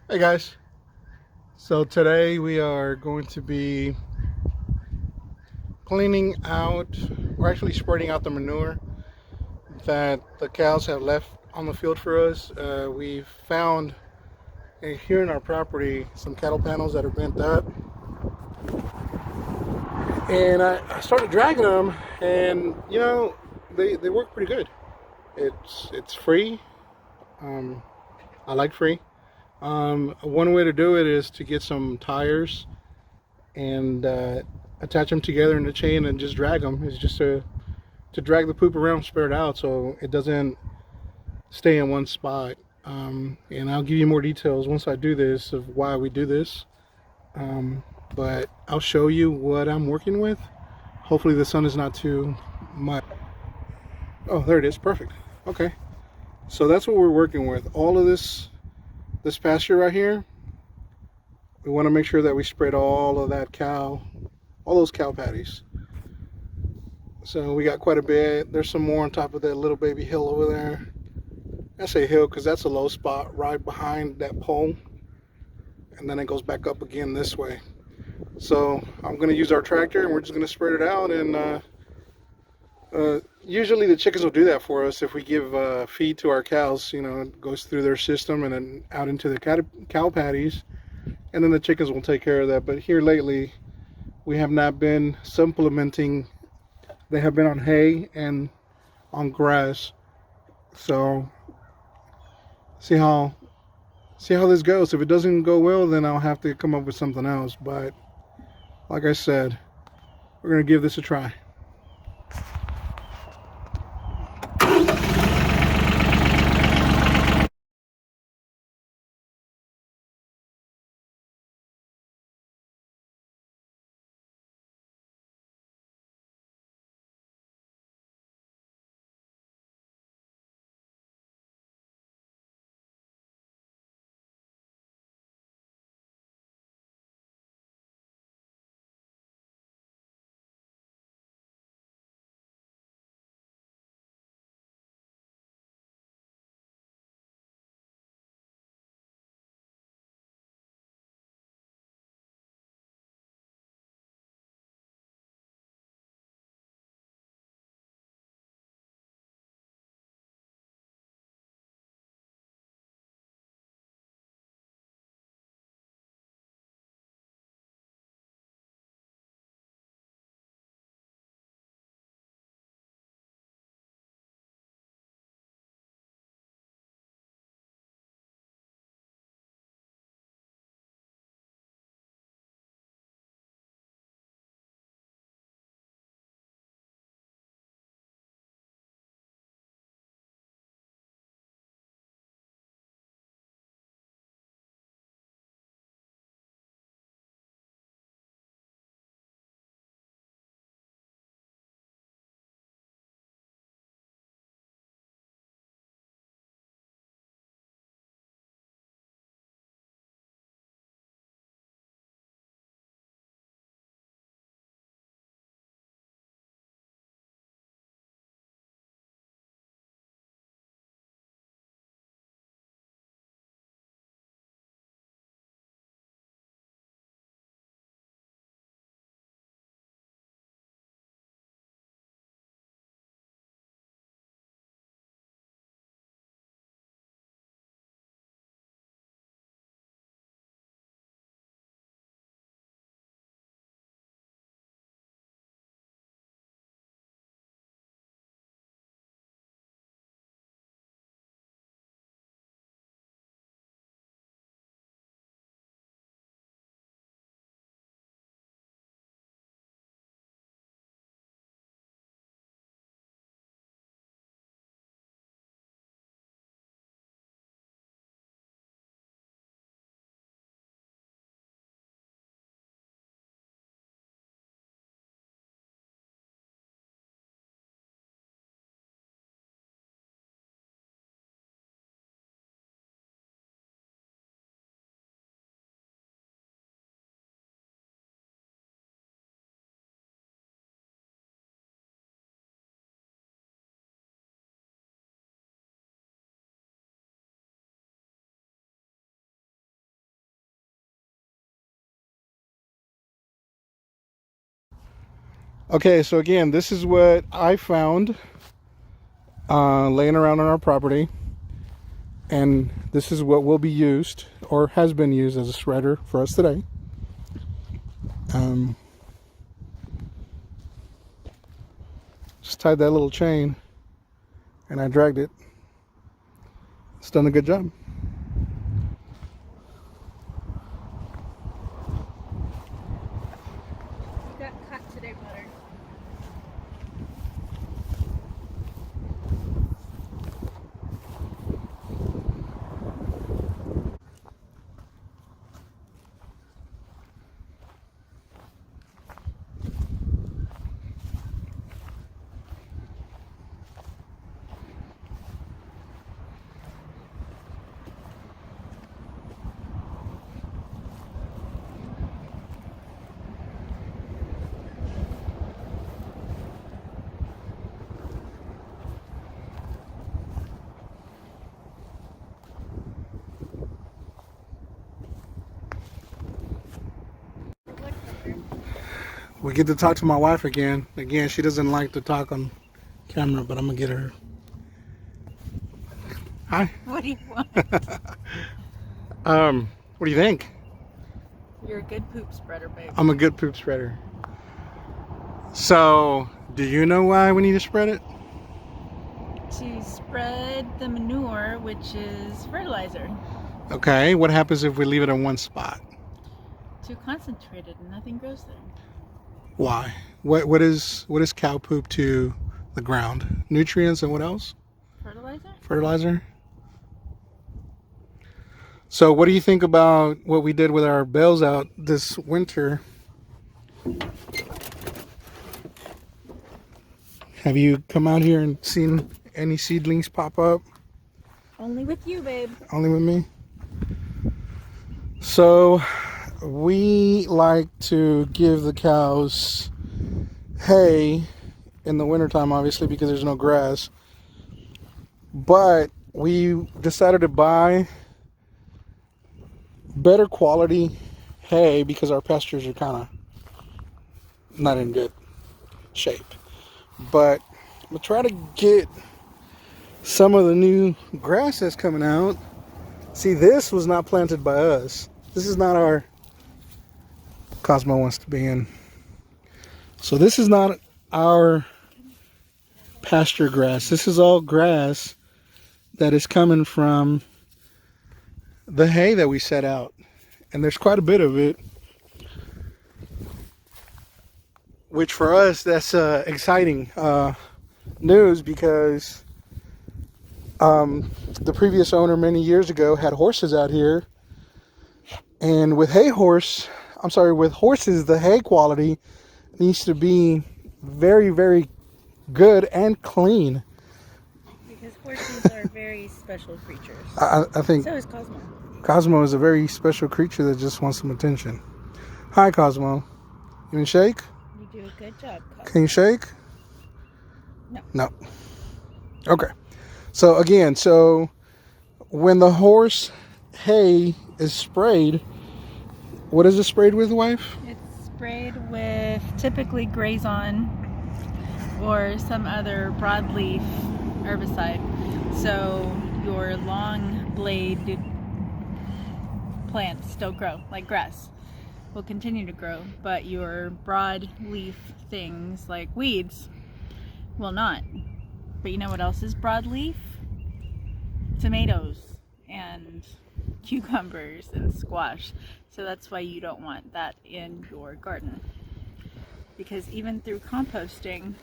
Hey guys, so today we are going to be cleaning out, or actually spreading out the manure that the cows have left on the field for us. We found here in our property some cattle panels that are bent up, and I started dragging them, and they work pretty good. It's free. Um, I like free. One way to do it is to get some tires and attach them together in a chain and just drag them. It's just to drag the poop around, spread it out, so it doesn't stay in one spot. And I'll give you more details once I do this of why we do this. Um, but I'll show you what I'm working with. Hopefully the sun is not too much. Oh, there it is. Perfect. Okay. So that's what we're working with. All of this pasture right here, we want to make sure that we spread all of that all those cow patties. So we got quite a bit. There's some more on top of that little baby hill over there. I say hill because that's a low spot right behind that pole. And then it goes back up again this way. So I'm going to use our tractor and we're just going to spread it out. And usually the chickens will do that for us if we give feed to our cows. It goes through their system and then out into the cow patties. And then the chickens will take care of that. But here lately, we have not been supplementing. They have been on hay and on grass. So see how this goes. If it doesn't go well, then I'll have to come up with something else. But like I said, we're gonna give this a try. Okay, so again, this is what I found laying around on our property. And this is what will be used, or has been used as a spreader for us today. Just tied that little chain and I dragged it. It's done a good job. You got caught today, Butter. We get to talk to my wife again. Again, she doesn't like to talk on camera, but I'm gonna get her. Hi. What do you want? What do you think? You're a good poop spreader, babe. I'm a good poop spreader. So, do you know why we need to spread it? To spread the manure, which is fertilizer. Okay, what happens if we leave it in one spot? Too concentrated and nothing grows there. Why? What is cow poop to the ground? Nutrients and what else? Fertilizer? Fertilizer. So what do you think about what we did with our bales out this winter? Have you come out here and seen any seedlings pop up? Only with you, babe. Only with me? So we like to give the cows hay in the wintertime, obviously, because there's no grass. But we decided to buy better quality hay because our pastures are kind of not in good shape. But I'm gonna try to get some of the new grass that's coming out. See, this was not planted by us. This is not our... Cosmo wants to be in. So this is not our pasture grass. This is all grass that is coming from the hay that we set out. And there's quite a bit of it. Which for us, that's exciting news because the previous owner many years ago had horses out here. And with with horses, the hay quality needs to be very, very good and clean. Because horses are very special creatures. I think So is Cosmo. Cosmo is a very special creature that just wants some attention. Hi, Cosmo. You can shake? You do a good job, Cosmo. Can you shake? No. No. Okay. So again, when the horse hay is sprayed, what is it sprayed with, wife? It's sprayed with typically Grazon or some other broadleaf herbicide. So your long blade plants still grow, like grass will continue to grow, but your broadleaf things like weeds will not. But you know what else is broadleaf? Tomatoes and cucumbers and squash. So that's why you don't want that in your garden. Because even through composting,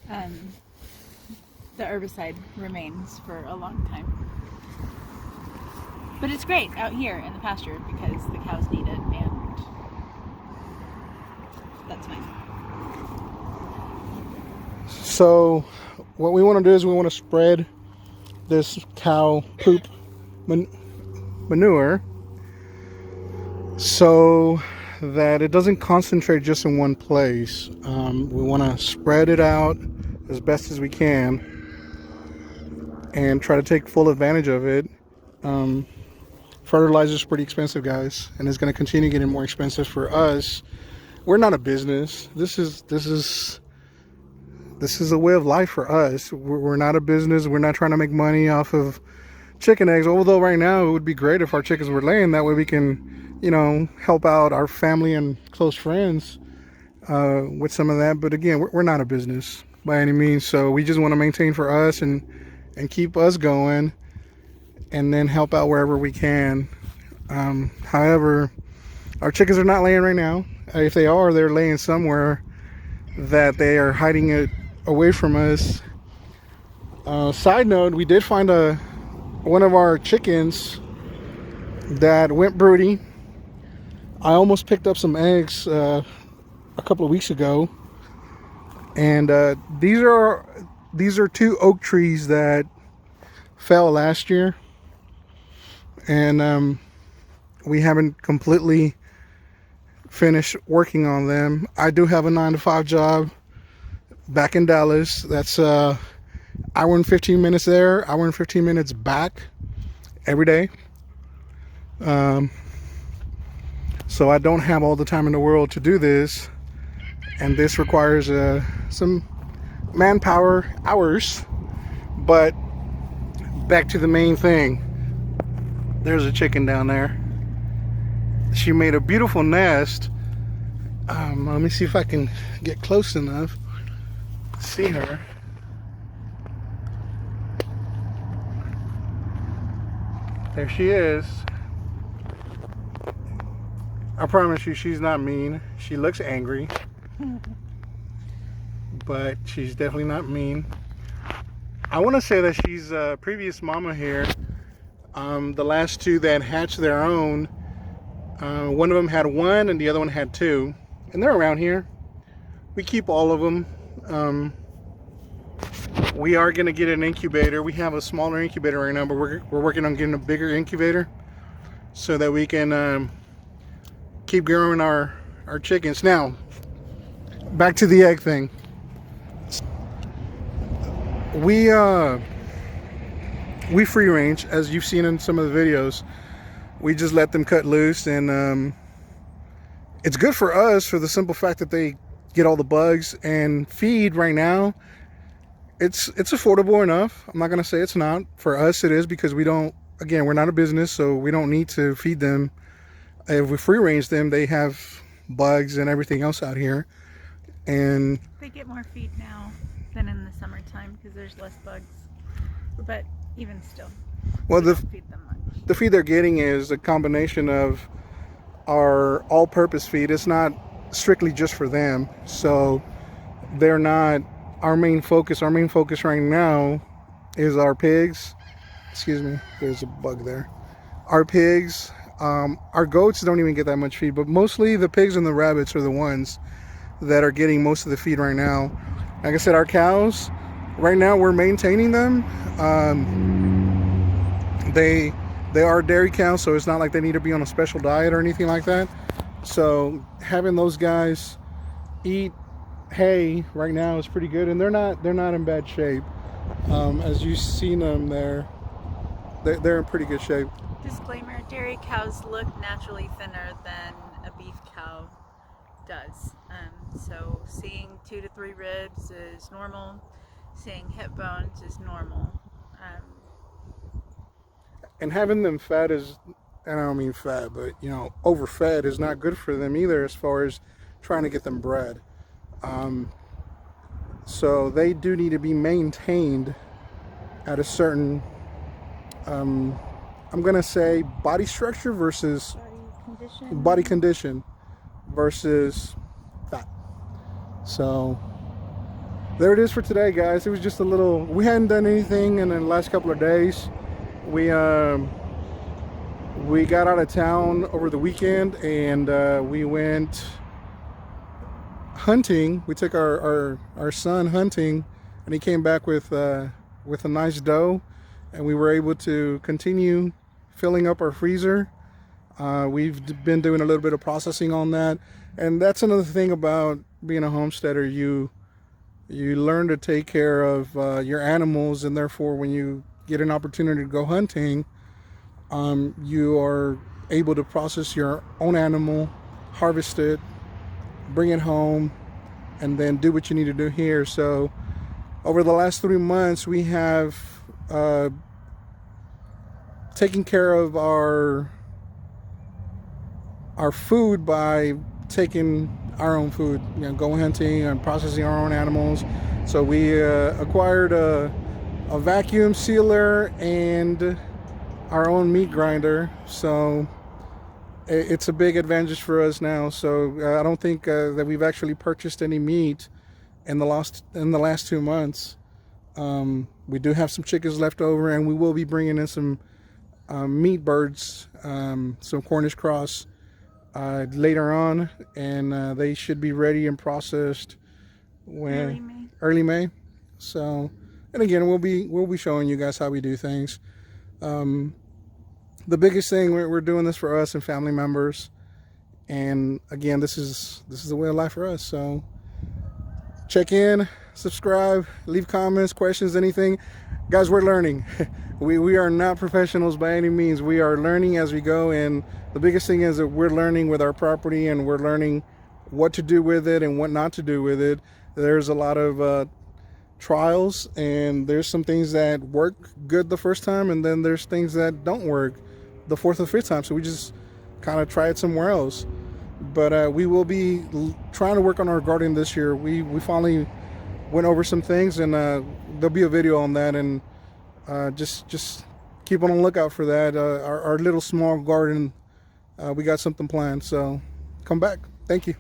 the herbicide remains for a long time. But it's great out here in the pasture because the cows need it, and that's fine. So what we want to do is we want to spread this cow poop manure so that it doesn't concentrate just in one place. We want to spread it out as best as we can and try to take full advantage of it. Fertilizer is pretty expensive, guys, and it's going to continue getting more expensive for us we're not a business. This is a way of life for us. We're not a business. We're not trying to make money off of chicken eggs. Although right now it would be great if our chickens were laying. That way we can, help out our family and close friends with some of that. But again, we're not a business by any means. So we just want to maintain for us and keep us going, and then help out wherever we can. However, our chickens are not laying right now. If they are, they're laying somewhere that they are hiding it away from us. Side note, we did find one of our chickens that went broody. I almost picked up some eggs a couple of weeks ago, and these are two oak trees that fell last year, and we haven't completely finished working on them. I do have a 9-to-5 job back in Dallas. That's hour and 15 minutes there, hour and 15 minutes back every day. So I don't have all the time in the world to do this, and this requires some manpower hours. But back to the main thing. There's a chicken down there. She made a beautiful nest. Let me see if I can get close enough to see her. There she is. I promise you, she's not mean. She looks angry, but she's definitely not mean. I want to say that she's a previous mama here. The last two that hatched their own, one of them had one and the other one had two, and they're around here. We keep all of them. We are going to get an incubator. We have a smaller incubator right now, but we're working on getting a bigger incubator so that we can keep growing our chickens. Now, back to the egg thing. We free range, as you've seen in some of the videos. We just let them cut loose, and it's good for us for the simple fact that they get all the bugs. And feed right now, it's affordable enough. I'm not gonna say it's not. For us it is, because we're not a business, so we don't need to feed them. If we free range them, they have bugs and everything else out here, and they get more feed now than in the summertime because there's less bugs. But even still, well, we don't feed them much. The feed they're getting is a combination of our all-purpose feed. It's not strictly just for them, so they're not our main focus. Our main focus right now is our pigs. Excuse me, there's a bug there. Our pigs. Our goats don't even get that much feed, but mostly the pigs and the rabbits are the ones that are getting most of the feed right now. Like I said, our cows, right now we're maintaining them. They are dairy cows, so it's not like they need to be on a special diet or anything like that. So having those guys eat hay right now is pretty good, and they're not in bad shape. As you've seen them there, they're in pretty good shape. Disclaimer, dairy cows look naturally thinner than a beef cow does. So seeing 2 to 3 ribs is normal. Seeing hip bones is normal. And having them fat is, and I don't mean fat, but overfed is not good for them either, as far as trying to get them bred. So they do need to be maintained at a certain I'm gonna say body structure versus body condition versus fat. So there it is for today, guys. It was just a little, we hadn't done anything in the last couple of days. We got out of town over the weekend, and we went hunting. We took our son hunting, and he came back with a nice doe, and we were able to continue filling up our freezer. We've been doing a little bit of processing on that, and that's another thing about being a homesteader. You learn to take care of your animals, and therefore when you get an opportunity to go hunting, you are able to process your own animal, harvest it, bring it home, and then do what you need to do here. So over the last 3 months, we have taken care of our food by taking our own food, going hunting and processing our own animals. So we acquired a vacuum sealer and our own meat grinder. So it's a big advantage for us now. So I don't think that we've actually purchased any meat in the last 2 months. We do have some chickens left over, and we will be bringing in some meat birds, some Cornish cross, later on, and they should be ready and processed when early May. So, and again, we'll be showing you guys how we do things. The biggest thing, we're doing this for us and family members, and again, this is the way of life for us. So check in, subscribe, leave comments, questions, anything. Guys, we're learning. We are not professionals by any means. We are learning as we go, and the biggest thing is that we're learning with our property, and we're learning what to do with it and what not to do with it. There's a lot of trials, and there's some things that work good the first time, and then there's things that don't work the fourth or fifth time. So we just kind of try it somewhere else. But we will be trying to work on our garden this year. We finally went over some things, and there'll be a video on that, and just keep on the lookout for that. Our little small garden, we got something planned, so come back. Thank you.